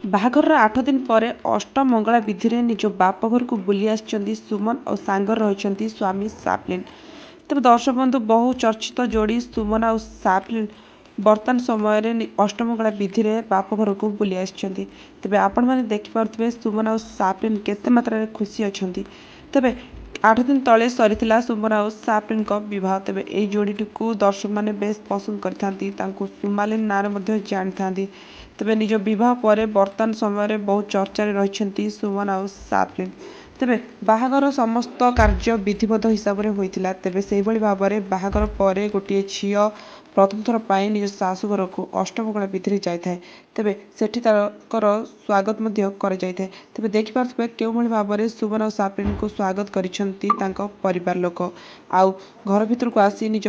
ବାହାଘରର 8 ଦିନ ପରେ ଅଷ୍ଟମଙ୍ଗଳା ବିଧିରେ ନିଜ ବାପଘରକୁ ବୁଲି ଆସିଛନ୍ତି ସୁମନ ଆଉ ସାଙ୍ଗରେ ରହିଛନ୍ତି ସ୍ୱାମୀ ସାଫଲିନ୍। ତେବେ ଦର୍ଶକ ବନ୍ଧୁ, ବହୁ ଚର୍ଚ୍ଚିତ ଯୋଡ଼ି ସୁମନ ଆଉ ସାଫଲିନ୍ ବର୍ତ୍ତମାନ ସମୟରେ ଅଷ୍ଟମଙ୍ଗଳା ବିଧିରେ ବାପଘରକୁ ବୁଲି ଆସିଛନ୍ତି। ତେବେ ଆପଣମାନେ ଦେଖିପାରୁଥିବେ ସୁମନ ଆଉ ସାଫଲିନ୍ କେତେ ମାତ୍ରାରେ ଖୁସି ଅଛନ୍ତି। ତେବେ 8 ଦିନ ତଳେ ସରିଥିଲା ସୁମନ ଆଉ ସାଫଲିନ୍‌ଙ୍କ ବିବାହ। ତେବେ ଏହି ଯୋଡ଼ିଟିକୁ ଦର୍ଶକମାନେ ବେଶ୍ ପସନ୍ଦ କରିଥାନ୍ତି, ତାଙ୍କୁ ସୁମାଲିନ୍ ନାଁରେ ମଧ୍ୟ ଜାଣିଥାନ୍ତି। ତେବେ ନିଜ ବିବାହ ପରେ ବର୍ତ୍ତମାନ ସମୟରେ ବହୁ ଚର୍ଚ୍ଚାରେ ରହିଛନ୍ତି ସୁମନ ଆଉ ସାଫଲିନ୍। ତେବେ ବାହାଘର ସମସ୍ତ କାର୍ଯ୍ୟ ବିଧିବଦ୍ଧ ହିସାବରେ ହୋଇଥିଲା। ତେବେ ସେହିଭଳି ଭାବରେ ବାହାଘର ପରେ ଗୋଟିଏ ଝିଅ ପ୍ରଥମ ଥର ପାଇଁ ନିଜ ଶାଶୁଘରକୁ ଅଷ୍ଟମଙ୍ଗଳା ବିଧିରେ ଯାଇଥାଏ। ତେବେ ସେଠି ତାଙ୍କର ସ୍ୱାଗତ ମଧ୍ୟ କରାଯାଇଥାଏ। ତେବେ ଦେଖିପାରୁଥିବେ କେଉଁଭଳି ଭାବରେ ସୁମନ ଆଉ ସାଫଲିନ୍‌ଙ୍କୁ ସ୍ୱାଗତ କରିଛନ୍ତି ତାଙ୍କ ପରିବାର ଲୋକ। ଆଉ ଘର ଭିତରକୁ ଆସି ନିଜ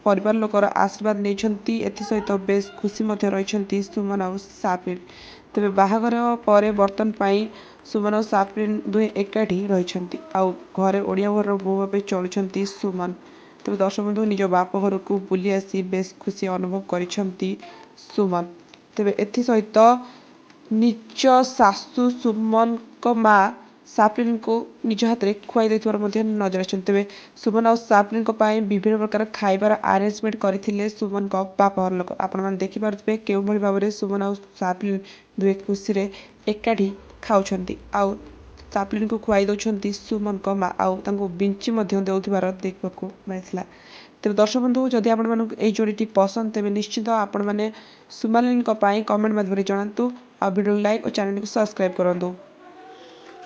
ପରିବାର ଲୋକର ଆଶୀର୍ବାଦ ନେଇଛନ୍ତି। ଏଥିସହିତ ବେଶ୍ ଖୁସି ମଧ୍ୟ ରହିଛନ୍ତି ସୁମନ ଆଉ ସାଫଲିନ୍। ତେବେ ବାହାଘର ପରେ ବର୍ତ୍ତମାନ ପାଇଁ ସୁମନ ଆଉ ସାଫଲିନ୍ ଦୁହେଁ ଏକାଠି ରହିଛନ୍ତି। ଆଉ ଘରେ ଓଡ଼ିଆ ଘରର ବୋହୂ ଭାବେ ଚଳୁଛନ୍ତି ସୁମନ। ତେବେ ଦର୍ଶକ ବନ୍ଧୁ, ନିଜ ବାପଘରକୁ ବୁଲି ଆସି ବେଶ୍ ଖୁସି ଅନୁଭବ କରିଛନ୍ତି ସୁମନ। ତେବେ ଏଥିସହିତ ନିଜ ଶାଶୁ ସୁମନଙ୍କ ମା ସାଫଲିନ୍‌ଙ୍କୁ ନିଜ ହାତରେ ଖୁଆଇ ଦେଇଥିବାର ମଧ୍ୟ ନଜର ଆସିଛନ୍ତି। ତେବେ ସୁମନ ଆଉ ସାଫଲିନ୍‌ଙ୍କ ପାଇଁ ବିଭିନ୍ନ ପ୍ରକାର ଖାଇବାର ଆରେଞ୍ଜମେଣ୍ଟ କରିଥିଲେ ସୁମନଙ୍କ ବାପଘର ଲୋକ। ଆପଣମାନେ ଦେଖିପାରୁଥିବେ କେଉଁଭଳି ଭାବରେ ସୁମନ ଆଉ ସାଫଲିନ୍ ଦୁହେଁ ଖୁସିରେ ଏକାଠି ଖାଉଛନ୍ତି। ଆଉ ସାଫଲିନ୍‌ଙ୍କୁ ଖୁଆଇ ଦେଉଛନ୍ତି ସୁମନଙ୍କ ମା, ଆଉ ତାଙ୍କୁ ବିଞ୍ଚି ମଧ୍ୟ ଦେଉଥିବାର ଦେଖିବାକୁ ମିଳିଥିଲା। ତେବେ ଦର୍ଶକ ବନ୍ଧୁ, ଯଦି ଆପଣମାନଙ୍କୁ ଏହି ଯୋଡ଼ିଟି ପସନ୍ଦ, ତେବେ ନିଶ୍ଚିତ ଆପଣମାନେ ସୁମାଲିନ୍‌ଙ୍କ ପାଇଁ କମେଣ୍ଟ ମାଧ୍ୟମରେ ଜଣାନ୍ତୁ। ଆଉ ଭିଡ଼ିଓକୁ ଲାଇକ୍ ଓ ଚ୍ୟାନେଲକୁ ସବସ୍କ୍ରାଇବ୍ କରନ୍ତୁ।